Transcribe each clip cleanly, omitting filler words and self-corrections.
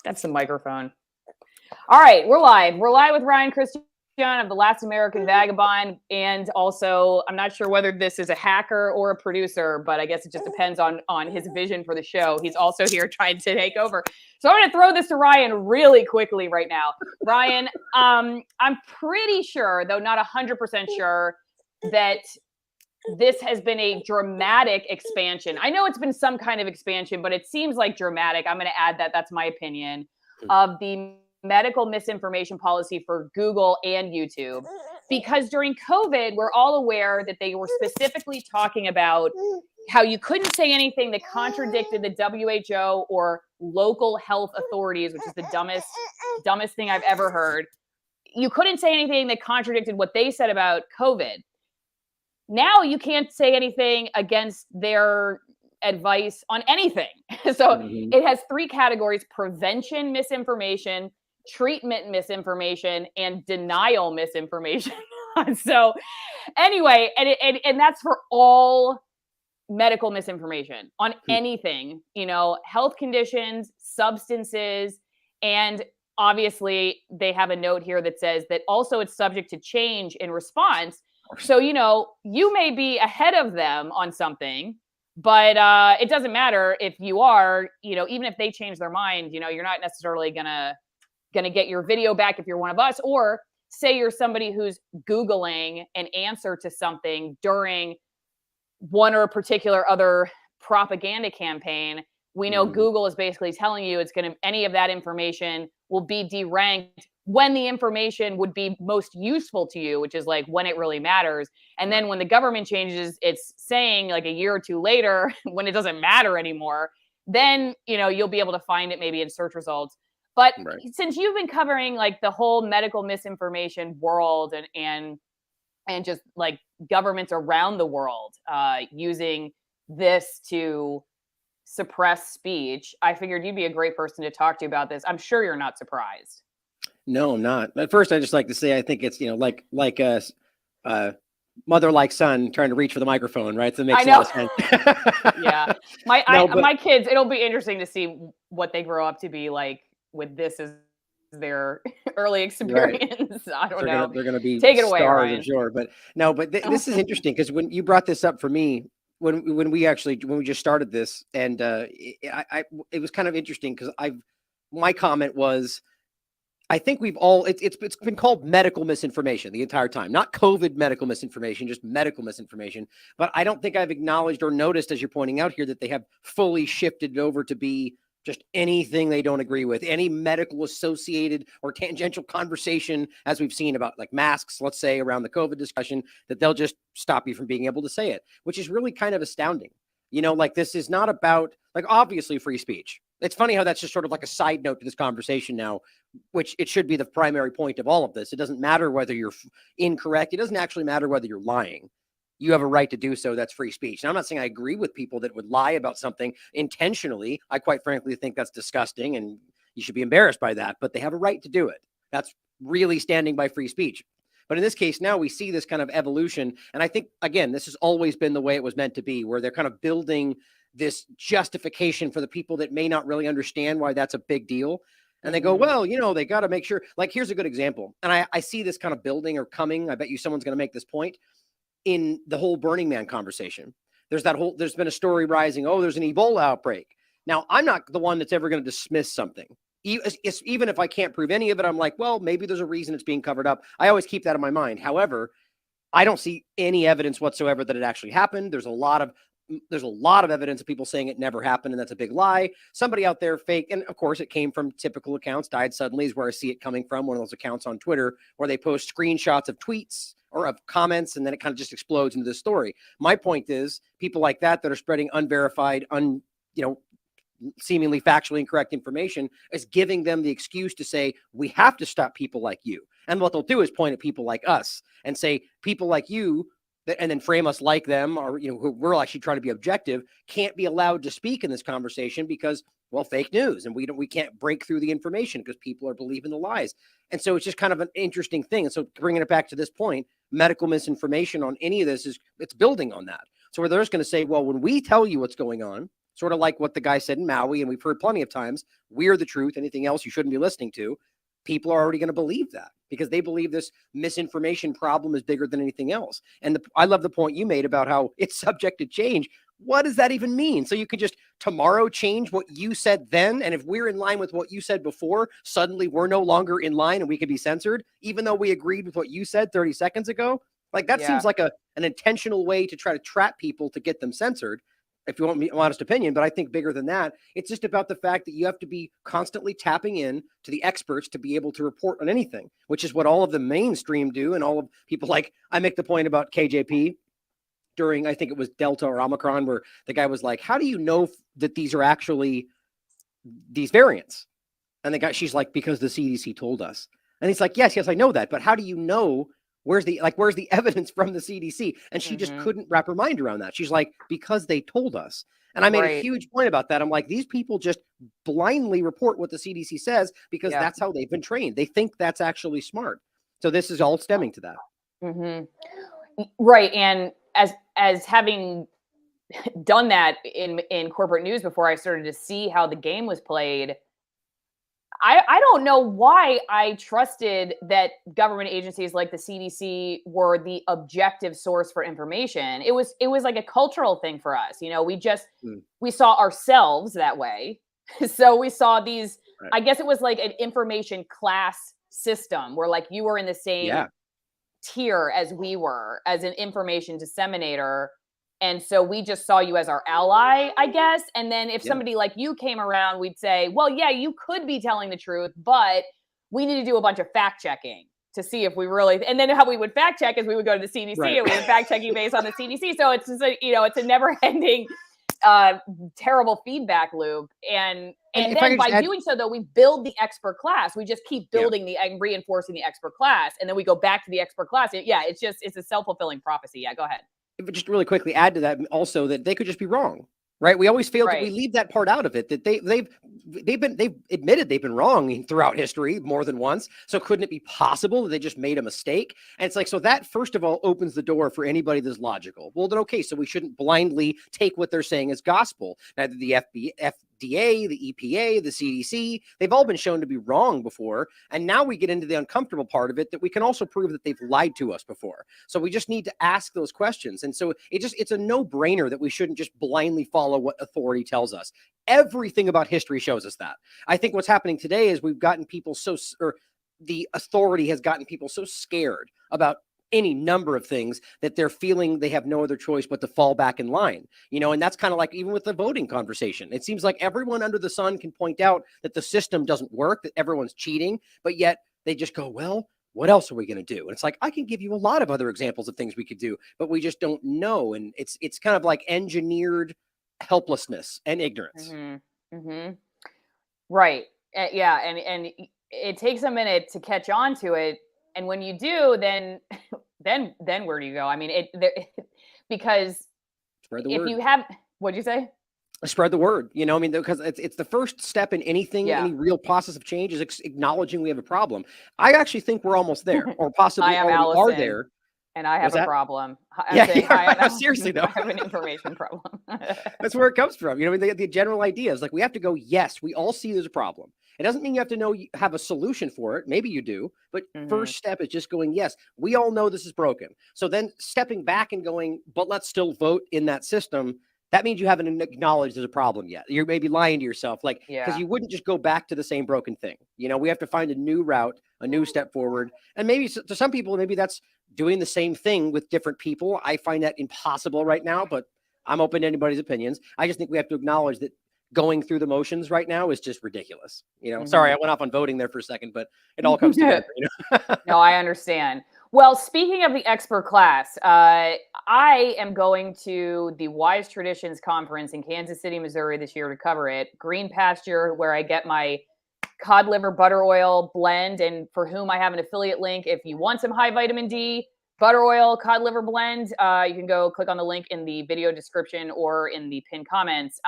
That's the microphone. All right, we're live. We're live with Ryan Cristiàn of the Last American Vagabond. And also, I'm not sure whether this is a hacker or a producer, but I guess it just depends on his vision for the show. He's also here trying to take over. So I'm going to throw this to Ryan really quickly right now. Ryan, I'm pretty sure, though not 100% sure, that this has been a dramatic expansion. I know it's been some kind of expansion, but it seems like dramatic. I'm going to add that. That's my opinion of the medical misinformation policy for Google and YouTube. Because during COVID, we're all aware that they were specifically talking about how you couldn't say anything that contradicted the WHO or local health authorities, which is the dumbest thing I've ever heard. You couldn't say anything that contradicted what they said about COVID. Now you can't say anything against their advice on anything. So it has three categories: prevention misinformation, treatment misinformation, and denial misinformation. So anyway, and that's for all medical misinformation on anything, health conditions, substances, and obviously they have a note here that says that also it's subject to change in response. So, you may be ahead of them on something, but it doesn't matter if you are, even if they change their mind, you're not necessarily gonna get your video back if you're one of us, or say you're somebody who's Googling an answer to something during one or a particular other propaganda campaign. We know Google is basically telling you any of that information will be deranked when the information would be most useful to you, which is like when it really matters. And then when the government changes, it's saying like a year or two later, when it doesn't matter anymore, then, you'll be able to find it maybe in search results. But since you've been covering like the whole medical misinformation world and just like governments around the world using this to suppress speech, I figured you'd be a great person to talk to about this. I'm sure you're not surprised. No, I'm not. At first, I just like to say I think it's like a mother like son trying to reach for the microphone, right? So it makes a lot of sense. Yeah, my kids. It'll be interesting to see what they grow up to be like with this as their early experience. Right. I don't know. They're going to be take it away, Ryan. I'm sure. But no, this is interesting because when you brought this up for me, when we just started this, and it was kind of interesting because my comment was, I think we've all, it's been called medical misinformation the entire time, not COVID medical misinformation, just medical misinformation. But I don't think I've acknowledged or noticed, as you're pointing out here, that they have fully shifted it over to be just anything they don't agree with, any medical associated or tangential conversation, as we've seen about like masks, let's say around the COVID discussion, that they'll just stop you from being able to say it, which is really kind of astounding. Like this is not about, like, obviously free speech. It's funny how that's just sort of like a side note to this conversation now, which it should be the primary point of all of this. It doesn't matter whether you're incorrect. It doesn't actually matter whether you're lying. You have a right to do so. That's free speech. And I'm not saying I agree with people that would lie about something intentionally. I quite frankly think that's disgusting and you should be embarrassed by that, but they have a right to do it. That's really standing by free speech. But in this case, now we see this kind of evolution. And I think, again, this has always been the way it was meant to be, where they're kind of building this justification for the people that may not really understand why that's a big deal. And they go, well, they got to make sure, like, here's a good example. And I see this kind of building or coming. I bet you someone's going to make this point in the whole Burning Man conversation. There's been a story rising. Oh, there's an Ebola outbreak. Now, I'm not the one that's ever going to dismiss something. Even if I can't prove any of it, I'm like, well, maybe there's a reason it's being covered up. I always keep that in my mind. However, I don't see any evidence whatsoever that it actually happened. There's a lot of evidence of people saying it never happened, and that's a big lie. Somebody out there fake, and of course it came from typical accounts. Died Suddenly is where I see it coming from, one of those accounts on Twitter where they post screenshots of tweets or of comments, and then it kind of just explodes into this story. My point is, people like that are spreading unverified, seemingly factually incorrect information is giving them the excuse to say, we have to stop people like you. And what they'll do is point at people like us and say, people like you, and then frame us like them, or, who we're actually trying to be objective, can't be allowed to speak in this conversation because, well, fake news. And we can't break through the information because people are believing the lies. And so it's just kind of an interesting thing. And so bringing it back to this point, medical misinformation on any of this it's building on that. So where they're just going to say, well, when we tell you what's going on, Sort of like what the guy said in Maui, and we've heard plenty of times, we're the truth, anything else you shouldn't be listening to. People are already going to believe that because they believe this misinformation problem is bigger than anything else. And I love the point you made about how it's subject to change. What does that even mean? So you could just tomorrow change what you said then. And if we're in line with what you said before, suddenly we're no longer in line and we could be censored, even though we agreed with what you said 30 seconds ago. Like that seems like an intentional way to try to trap people to get them censored, if you want me honest opinion. But I think bigger than that, it's just about the fact that you have to be constantly tapping in to the experts to be able to report on anything, which is what all of the mainstream do. And all of people, like, I make the point about KJP during, I think it was Delta or Omicron, where the guy was like, how do you know that these are actually these variants? And the guy, she's like, because the CDC told us. And he's like, yes, I know that. But how do you know? Where's the evidence from the CDC? And she just couldn't wrap her mind around that. She's like, because they told us. And I made a huge point about that. I'm like, these people just blindly report what the CDC says because that's how they've been trained. They think that's actually smart. So this is all stemming to that. Right. And as having done that in corporate news before, I started to see how the game was played. I don't know why I trusted that government agencies like the CDC were the objective source for information. It was like a cultural thing for us. You know, we saw ourselves that way. So we saw these, I guess it was like an information class system where like you were in the same tier as we were as an information disseminator. And so we just saw you as our ally, I guess. And then if somebody like you came around, we'd say, well, yeah, you could be telling the truth, but we need to do a bunch of fact checking to see if we really, and then how we would fact check is we would go to the CDC and we would fact check you based on the CDC. So it's just it's a never ending, terrible feedback loop. And then by doing so, though, we build the expert class. We just keep building and reinforcing the expert class. And then we go back to the expert class. It's a self-fulfilling prophecy. Yeah, go ahead. But just really quickly add to that also that they could just be wrong, right? We always feel that we leave that part out of it, that they've admitted they've been wrong throughout history more than once. So couldn't it be possible that they just made a mistake? And it's like, so that first of all opens the door for anybody that's logical. Well, then, okay, so we shouldn't blindly take what they're saying as gospel. Neither the FDA, the EPA, the CDC, they've all been shown to be wrong before. And now we get into the uncomfortable part of it that we can also prove that they've lied to us before. So we just need to ask those questions. And so it's a no-brainer that we shouldn't just blindly follow what authority tells us. Everything about history shows us that. I think what's happening today is we've gotten people the authority has gotten people so scared about any number of things that they're feeling they have no other choice but to fall back in line, and that's kind of like even with the voting conversation. It seems like everyone under the sun can point out that the system doesn't work, that everyone's cheating, but yet they just go, well, what else are we going to do? And it's like, I can give you a lot of other examples of things we could do, but we just don't know. And it's kind of like engineered helplessness and ignorance. Right. Yeah. And it takes a minute to catch on to it. And when you do, then where do you go? I mean, because spread the word. You have, what'd you say? Spread the word, because it's the first step in anything, any real process of change is acknowledging we have a problem. I actually think we're almost there, or possibly already are there. And I have a problem. Seriously, though. I have an information problem. That's where it comes from. The general idea is like, we have to go, yes, we all see there's a problem. It doesn't mean you have to have a solution for it. Maybe you do. But first step is just going, yes, we all know this is broken. So then stepping back and going, but let's still vote in that system. That means you haven't acknowledged there's a problem yet. You're maybe lying to yourself, because you wouldn't just go back to the same broken thing. We have to find a new route, a new step forward. And maybe to some people, maybe that's doing the same thing with different people. I find that impossible right now, but I'm open to anybody's opinions. I just think we have to acknowledge that going through the motions right now is just ridiculous. Sorry, I went off on voting there for a second, but it all comes together. No, I understand. Well, speaking of the expert class, I am going to the Wise Traditions Conference in Kansas City, Missouri this year to cover it. Green Pasture, where I get my cod liver butter oil blend, and for whom I have an affiliate link. If you want some high vitamin D, butter oil, cod liver blend, you can go click on the link in the video description or in the pinned comments.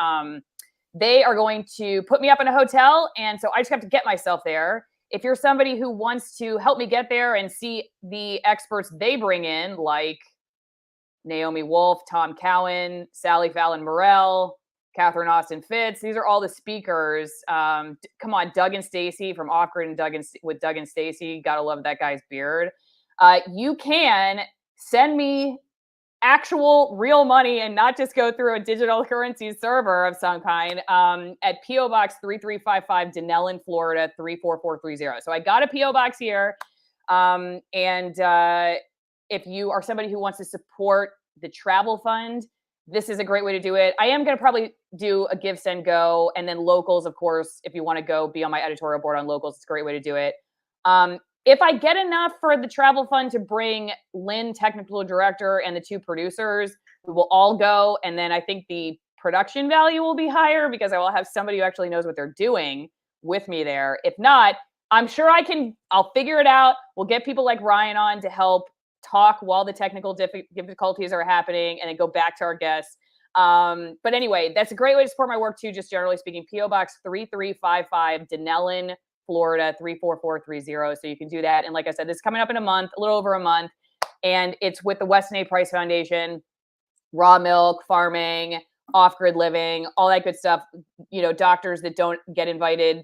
They are going to put me up in a hotel, and so I just have to get myself there. If you're somebody who wants to help me get there and see the experts they bring in, like Naomi Wolf, Tom Cowan, Sally Fallon Morell, Catherine Austin Fitz. These are all the speakers. Come on, Doug and Stacy from Off Grid and with Doug and Stacy. Gotta love that guy's beard. You can send me actual real money and not just go through a digital currency server of some kind at P.O. Box 3355, Denellen, Florida 34430. So I got a P.O. Box here. If you are somebody who wants to support the travel fund, this is a great way to do it. I am going to probably do a Give, Send, Go, and then locals, of course. If you want to go be on my editorial board on locals, it's a great way to do it. If I get enough for the travel fund to bring Lynn, technical director, and the 2 producers, we will all go. And then I think the production value will be higher because I will have somebody who actually knows what they're doing with me there. If not, I'm sure I'll figure it out. We'll get people like Ryan on to help talk while the technical difficulties are happening and then go back to our guests. But anyway, that's a great way to support my work too, just generally speaking. P.O. Box 3355, Denellen, Florida 34430. So you can do that. And like I said, this is coming up in a month, a little over a month. And it's with the Weston A. Price Foundation, raw milk, farming, off-grid living, all that good stuff. You know, doctors that don't get invited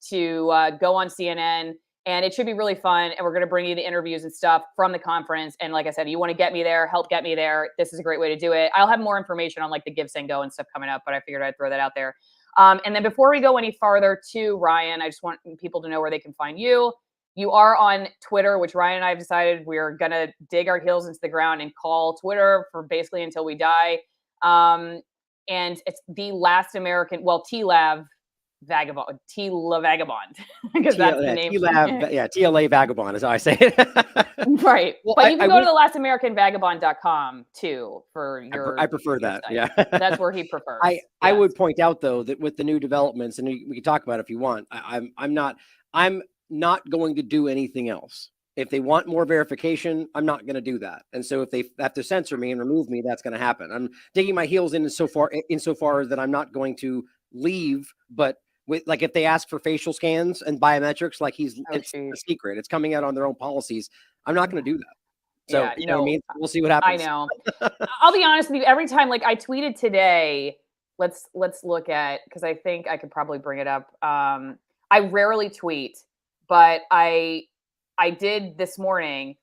to go on CNN. And it should be really fun. And we're going to bring you the interviews and stuff from the conference. And like I said, you want to get me there, help get me there. This is a great way to do it. I'll have more information on like the Give, Send, Go and stuff coming up, but I figured I'd throw that out there. And then before we go any farther to Ryan, I just want people to know where they can find you. You are on Twitter, which Ryan and I have decided we're going to dig our heels into the ground and call Twitter for basically until we die. And it's the Last American, TLAV Vagabond, TLA Vagabond, because that's the name. TLA Vagabond is how I say it. Right. Well, but you can go to the LastAmericanVagabond.com too for your. I prefer that. site. Yeah. That's where he prefers. I would point out though that with the new developments, and we can talk about it if you want. I'm not going to do anything else. If they want more verification, I'm not going to do that. And so if they have to censor me and remove me, that's going to happen. I'm digging my heels in insofar that I'm not going to leave, but like if they ask for facial scans and biometrics, like it's a secret, it's coming out on their own policies. I'm not going to do that. So you know what I mean? We'll see what happens. I know. I'll be honest with you. Every time, like I tweeted today, let's look at, because I think I could probably bring it up. I rarely tweet, but I did this morning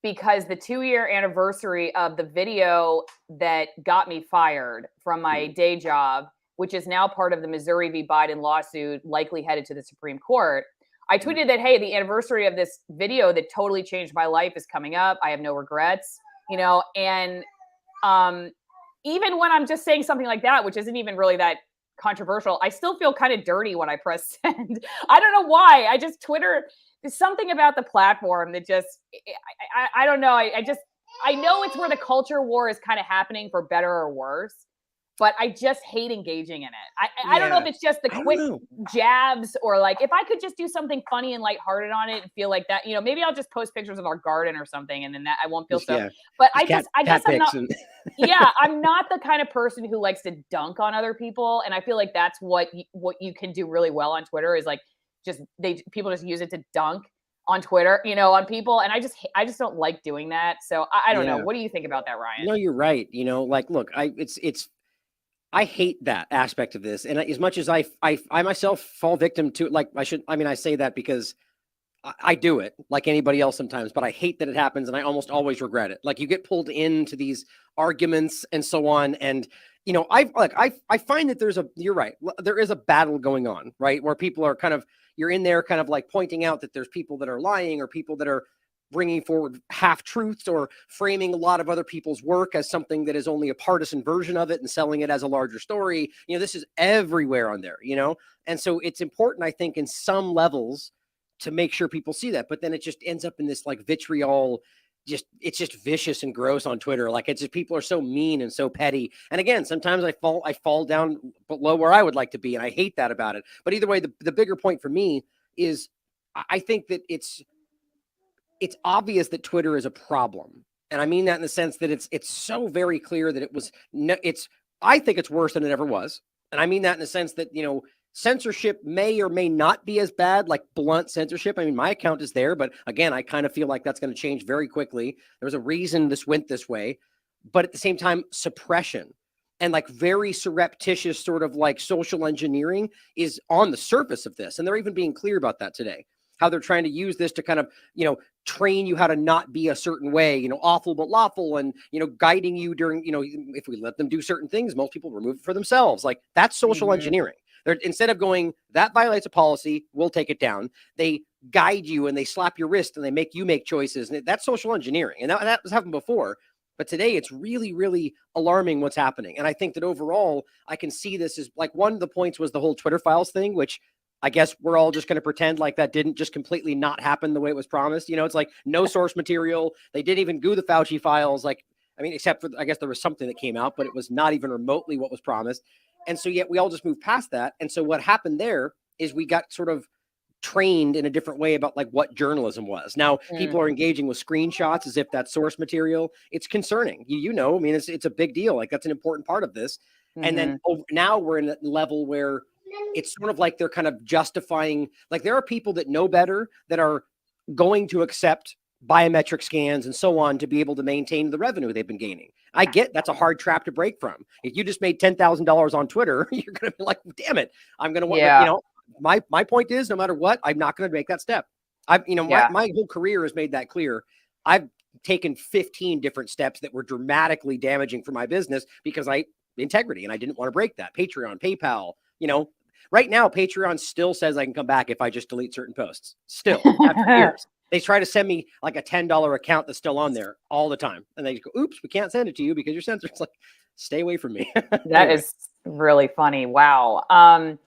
because the 2-year anniversary of the video that got me fired from my day job, which is now part of the Missouri v. Biden lawsuit, likely headed to the Supreme Court. I tweeted that, hey, the anniversary of this video that totally changed my life is coming up. I have no regrets, you know, and even when I'm just saying something like that, which isn't even really that controversial, I still feel kind of dirty when I press send. I don't know why. Twitter, there's something about the platform that just, I don't know. I know it's where the culture war is kind of happening for better or worse. But I just hate engaging in it. I don't know if it's just the quick jabs or like if I could just do something funny and lighthearted on it and feel like that, you know, maybe I'll just post pictures of our garden or something and then that I won't feel so. But I guess I'm not. I'm not the kind of person who likes to dunk on other people, and I feel like that's what you can do really well on Twitter is like people just use it to dunk on Twitter, you know, on people, and I just don't like doing that. So I don't know. What do you think about that, Ryan? No, you're right. You know, like look, I hate that aspect of this. And as much as I myself fall victim to it, like I say that because I do it like anybody else sometimes, but I hate that it happens. And I almost always regret it. Like you get pulled into these arguments and so on. And, you know, I find that you're right. There is a battle going on, right? Where people are you're in there kind of like pointing out that there's people that are lying or people that are bringing forward half truths or framing a lot of other people's work as something that is only a partisan version of it and selling it as a larger story. You know, this is everywhere on there, you know? And so it's important, I think, in some levels to make sure people see that, but then it just ends up in this like vitriol, it's just vicious and gross on Twitter. Like it's just, people are so mean and so petty. And again, sometimes I fall down below where I would like to be. And I hate that about it. But either way, the bigger point for me is I think that it's obvious that Twitter is a problem. And I mean that in the sense that it's so very clear that I think it's worse than it ever was. And I mean that in the sense that, you know, censorship may or may not be as bad, like blunt censorship. I mean, my account is there, but again, I kind of feel like that's going to change very quickly. There was a reason this went this way, but at the same time, suppression and like very surreptitious sort of like social engineering is on the surface of this. And they're even being clear about that today, how they're trying to use this to kind of, train you how to not be a certain way, awful but lawful, and, guiding you during, if we let them do certain things, most people remove it for themselves. Like that's social engineering. They're, instead of going, that violates a policy, we'll take it down, they guide you and they slap your wrist and they make you make choices. And that's social engineering. And that was happened before. But today it's really, really alarming what's happening. And I think that overall, I can see this as like one of the points was the whole Twitter files thing, which I guess we're all just going to pretend like that didn't just completely not happen the way it was promised. It's like no source material. They didn't even goo the Fauci files. Like, I mean, except for, I guess there was something that came out, but it was not even remotely what was promised. And so yet we all just moved past that. And so what happened there is we got sort of trained in a different way about like what journalism was. Now people are engaging with screenshots as if that's source material. It's concerning. I mean, it's a big deal. Like that's an important part of this. And then now we're in a level where it's sort of like they're kind of justifying, like there are people that know better that are going to accept biometric scans and so on to be able to maintain the revenue they've been gaining. I get that's a hard trap to break from. If you just made $10,000 on Twitter, you're going to be like, damn it, I'm going to, my point is no matter what, I'm not going to make that step. My whole career has made that clear. I've taken 15 different steps that were dramatically damaging for my business because integrity, and I didn't want to break that. Patreon, PayPal, right now, Patreon still says I can come back if I just delete certain posts. Still, after years. They try to send me like a $10 account that's still on there all the time. And they go, oops, we can't send it to you because you're censored. It's like, stay away from me. That is really funny. Wow.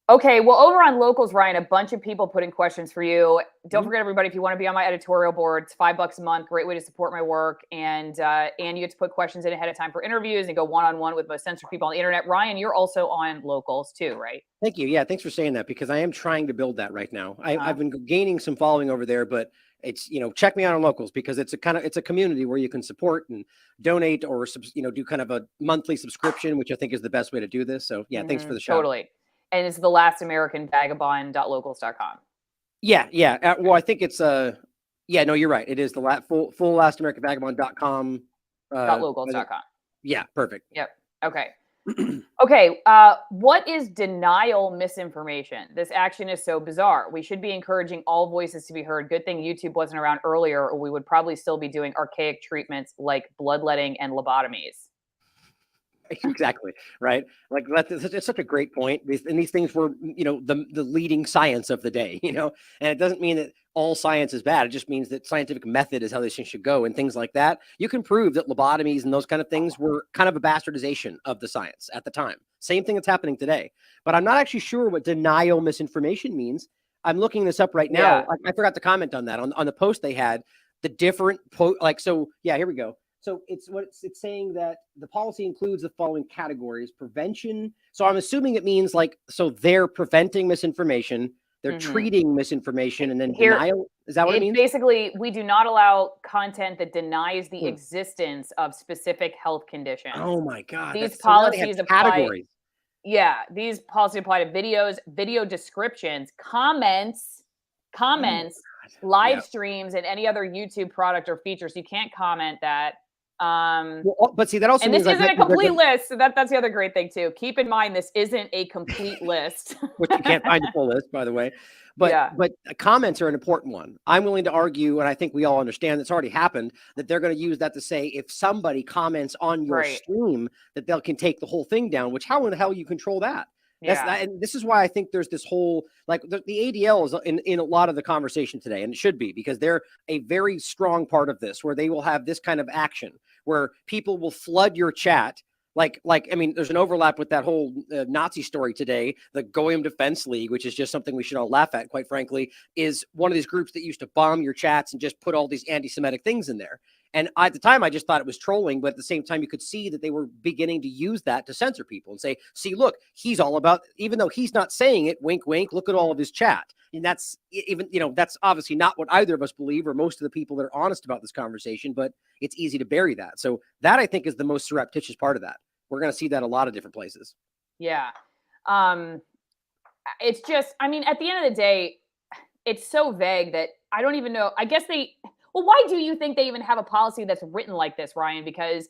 Okay, well, over on Locals, Ryan, a bunch of people putting questions for you. Don't forget, everybody, if you want to be on my editorial board, it's $5 a month. Great way to support my work. And you get to put questions in ahead of time for interviews and go one-on-one with most censored people on the internet. Ryan, you're also on Locals too, right? Thank you. Yeah, thanks for saying that because I am trying to build that right now. I've been gaining some following over there, but it's, check me out on Locals because it's a community where you can support and donate or, do kind of a monthly subscription, which I think is the best way to do this. So yeah, thanks for the shout. Totally. And it's the Last American Vagabond.locals.com. Yeah. Well, I think it's no, you're right. It is the full Last American Vagabond.com. .locals.com. Yeah, perfect. Yep. Okay. Okay. What is denial misinformation? This action is so bizarre. We should be encouraging all voices to be heard. Good thing YouTube wasn't around earlier, or we would probably still be doing archaic treatments like bloodletting and lobotomies. Exactly. Right. Like it's such a great point. These things were, the leading science of the day, and it doesn't mean that all science is bad. It just means that scientific method is how these things should go and things like that. You can prove that lobotomies and those kind of things were kind of a bastardization of the science at the time. Same thing that's happening today, but I'm not actually sure what denial misinformation means. I'm looking this up right now. Yeah. I forgot to comment on that on the post they had the different here we go. So it's saying that the policy includes the following categories: prevention. So I'm assuming it means so they're preventing misinformation, they're treating misinformation, and then denial. Is that what it means? Basically, we do not allow content that denies the existence of specific health conditions. Oh my God. These policies apply. Yeah, these policies apply to videos, video descriptions, comments, live streams, and any other YouTube product or feature. So you can't comment that. But see, that also means this isn't a complete list. So that's the other great thing too. Keep in mind, this isn't a complete list. Which you can't find a full list, by the way. But comments are an important one. I'm willing to argue, and I think we all understand that's already happened, that they're going to use that to say if somebody comments on your stream, that they can take the whole thing down. Which how in the hell you control that? And this is why I think there's this whole the ADL is in a lot of the conversation today, and it should be because they're a very strong part of this, where they will have this kind of action where people will flood your chat. I mean, there's an overlap with that whole Nazi story today. The Goyim Defense League, which is just something we should all laugh at, quite frankly, is one of these groups that used to bomb your chats and just put all these anti-Semitic things in there. And at the time, I just thought it was trolling. But at the same time, you could see that they were beginning to use that to censor people and say, see, look, he's all about, even though he's not saying it, wink, wink, look at all of his chat. And that's even, that's obviously not what either of us believe or most of the people that are honest about this conversation, but it's easy to bury that. So that I think is the most surreptitious part of that. We're going to see that a lot of different places. Yeah. It's just, I mean, at the end of the day, it's so vague that I don't even know. I guess why do you think they even have a policy that's written like this, Ryan? Because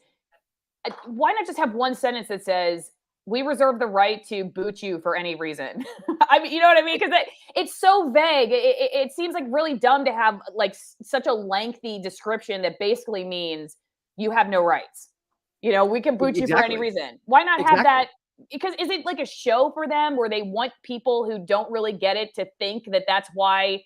why not just have one sentence that says, we reserve the right to boot you for any reason? I mean, you know what I mean? Because it's so vague. It seems like really dumb to have like such a lengthy description that basically means you have no rights. You know, we can boot you for any reason. Why not have that? Because is it like a show for them where they want people who don't really get it to think that that's why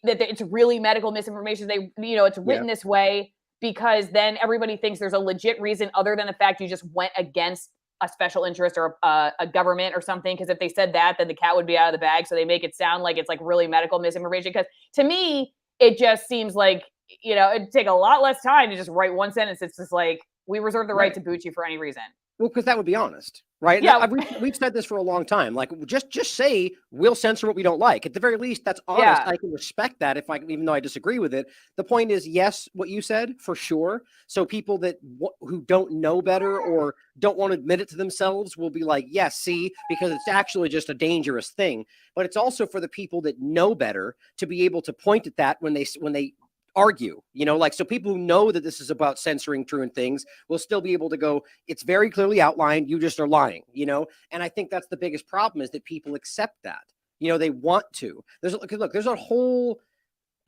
that it's really medical misinformation? They, you know, it's written this way because then everybody thinks there's a legit reason other than the fact you just went against a special interest or a government or something. Because if they said that, then the cat would be out of the bag. So they make it sound like it's like really medical misinformation. Because to me, it just seems like, you know, it'd take a lot less time to just write one sentence. It's just like, we reserve the right to boot you for any reason. Well, because that would be honest, right? Yeah, we've said this for a long time. Like, just say we'll censor what we don't like. At the very least, that's honest. I can respect that even though I disagree with it. The point is, yes, what you said for sure. So people who don't know better or don't want to admit it to themselves will be like, yes, see, because it's actually just a dangerous thing. But it's also for the people that know better to be able to point at that when they argue, you know, like, so people who know that this is about censoring truant things will still be able to go, it's very clearly outlined, you just are lying, you know? And I think that's the biggest problem, is that people accept that, you know, they want to. There's a whole,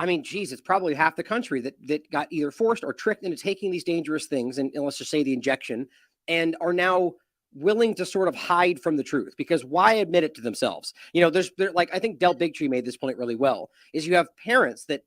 I mean, geez, it's probably half the country that got either forced or tricked into taking these dangerous things, and let's just say the injection, and are now willing to sort of hide from the truth, because why admit it to themselves? You know, like, I think Del Bigtree made this point really well, is you have parents that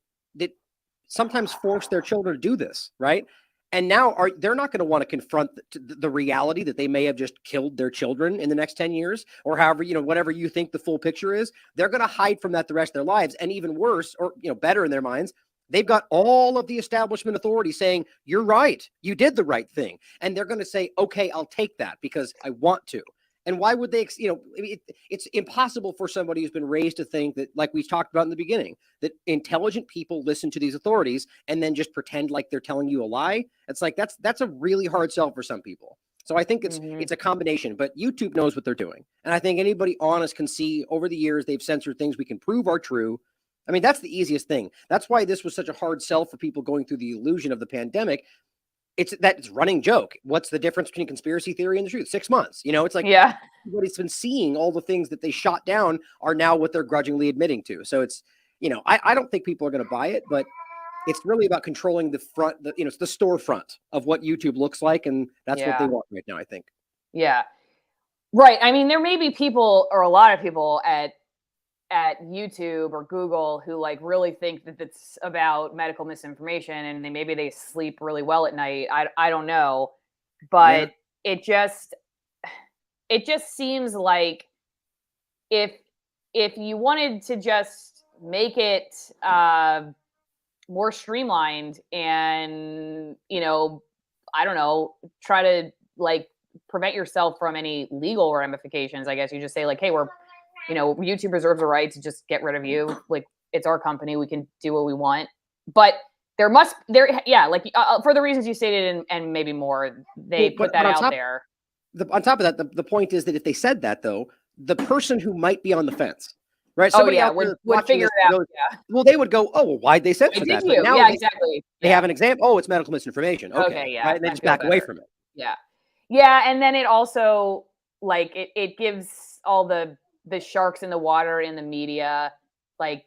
sometimes force their children to do this, right? And now they're not going to want to confront the reality that they may have just killed their children in the next 10 years, or however, you know, whatever you think the full picture is. They're going to hide from that the rest of their lives. And even worse, or, you know, better in their minds, they've got all of the establishment authority saying, you're right, you did the right thing. And they're going to say, okay, I'll take that because I want to. And why would they, you know, it's impossible for somebody who's been raised to think that, like we talked about in the beginning, that intelligent people listen to these authorities and then just pretend like they're telling you a lie. It's like, that's a really hard sell for some people. So I think it's a combination, but YouTube knows what they're doing. And I think anybody honest can see over the years, they've censored things we can prove are true. I mean, that's the easiest thing. That's why this was such a hard sell for people going through the illusion of the pandemic. It's running joke. What's the difference between conspiracy theory and the truth? 6 months. You know, it's like, everybody's been seeing all the things that they shot down are now what they're grudgingly admitting to. So it's, you know, I don't think people are going to buy it, but it's really about controlling the front, you know, it's the storefront of what YouTube looks like. And that's what they want right now, I think. Yeah. Right. I mean, there may be people, or a lot of people at YouTube or Google who like really think that it's about medical misinformation, and maybe they sleep really well at night. I don't know, but it just seems like if you wanted to just make it more streamlined and, you know, I don't know, try to like prevent yourself from any legal ramifications, I guess you just say like, hey, you know, YouTube reserves the right to just get rid of you. Like, it's our company. We can do what we want. But like, for the reasons you stated and maybe more, they put that out there. On top of that, the point is that if they said that, though, the person who might be on the fence, right? Would figure it out. Well, they would go, oh, well, why'd they censor that? But now exactly. They have an example. Oh, it's medical misinformation. Okay, right? And they just back away from it. Yeah, and then it also, like, it gives all the sharks in the water in the media, like,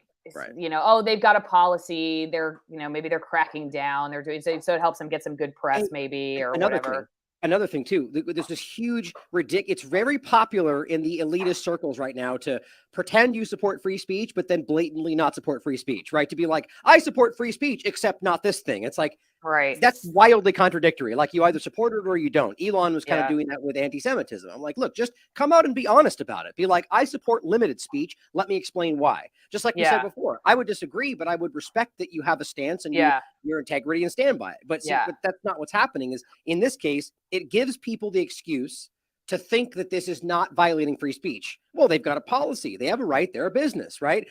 you know, oh, they've got a policy, they're, you know, maybe they're cracking down, they're doing so it helps them get some good press, maybe, or whatever. Another thing too, there's this huge it's very popular in the elitist circles right now to pretend you support free speech, but then blatantly not support free speech, right? To be like, I support free speech, except not this thing. It's like, right, that's wildly contradictory. Like, you either support it or you don't. Elon was kind of doing that with anti-Semitism. I'm like, look, just come out and be honest about it. Be like, I support limited speech. Let me explain why. Just like you said before, I would disagree, but I would respect that you have a stance and your integrity and stand by it. But that's not what's happening. Is in this case, it gives people the excuse to think that this is not violating free speech. Well, they've got a policy. They have a right. They're a business, right?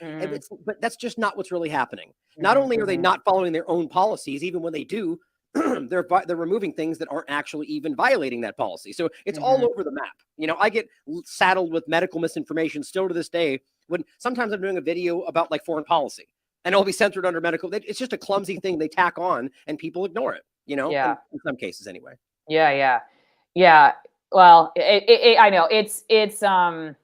But that's just not what's really happening. Not only are they not following their own policies, even when they do, they're removing things that aren't actually even violating that policy. So it's all over the map. You know, I get saddled with medical misinformation still to this day when sometimes I'm doing a video about like foreign policy and it'll be censored under medical. It's just a clumsy thing they tack on and people ignore it, you know, in some cases anyway. Yeah. Yeah. Well, I know it'll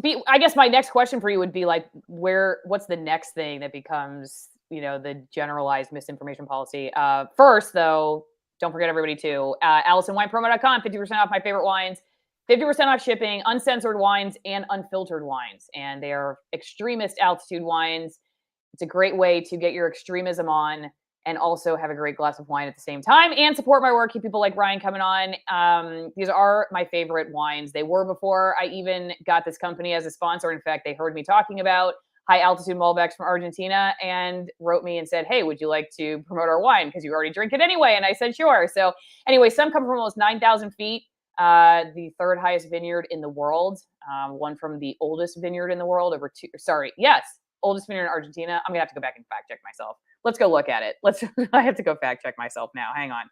be, I guess my next question for you would be like, what's the next thing that becomes, the generalized misinformation policy? First though, don't forget everybody too, AllisonWinePromo.com, 50% off my favorite wines, 50% off shipping, uncensored wines and unfiltered wines. And they are extremist altitude wines. It's a great way to get your extremism on and also have a great glass of wine at the same time and support my work. Keep people like Ryan coming on. These are my favorite wines. They were before I even got this company as a sponsor. In fact, they heard me talking about high altitude Malbecs from Argentina and wrote me and said, hey, would you like to promote our wine? Because you already drink it anyway. And I said, sure. So anyway, some come from almost 9,000 feet. The third highest vineyard in the world. One from the oldest vineyard in the world oldest vineyard in Argentina. I'm gonna have to go back and fact check myself. Let's go look at it. I have to go fact check myself now. Hang on.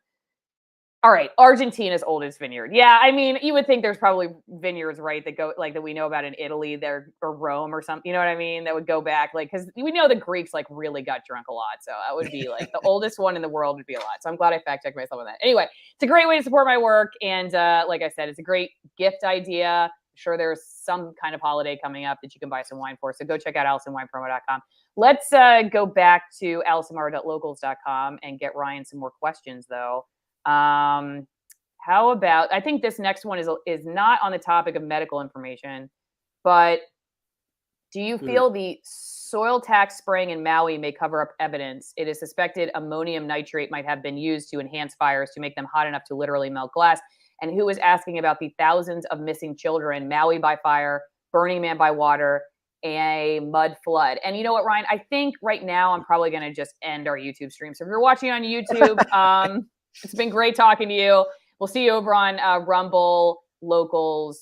All right, Argentina's oldest vineyard. Yeah, I mean, you would think there's probably vineyards, right, that go like that we know about in Italy there or Rome or something. You know what I mean? That would go back because we know the Greeks like really got drunk a lot. So that would be like the oldest one in the world would be a lot. So I'm glad I fact checked myself on that. Anyway, it's a great way to support my work, and like I said, it's a great gift idea. I'm sure there's some kind of holiday coming up that you can buy some wine for. So go check out AllisonWinePromo.com. Let's go back to AllisonMar.locals.com and get Ryan some more questions though. How about, I think this next one is not on the topic of medical information, but do you feel the soil tax spraying in Maui may cover up evidence? It is suspected ammonium nitrate might have been used to enhance fires to make them hot enough to literally melt glass. And who is asking about the thousands of missing children, Maui by fire, Burning Man by water, a mud flood? And you know what, Ryan? I think right now I'm probably going to just end our YouTube stream. So if you're watching on YouTube, it's been great talking to you. We'll see you over on Rumble, Locals,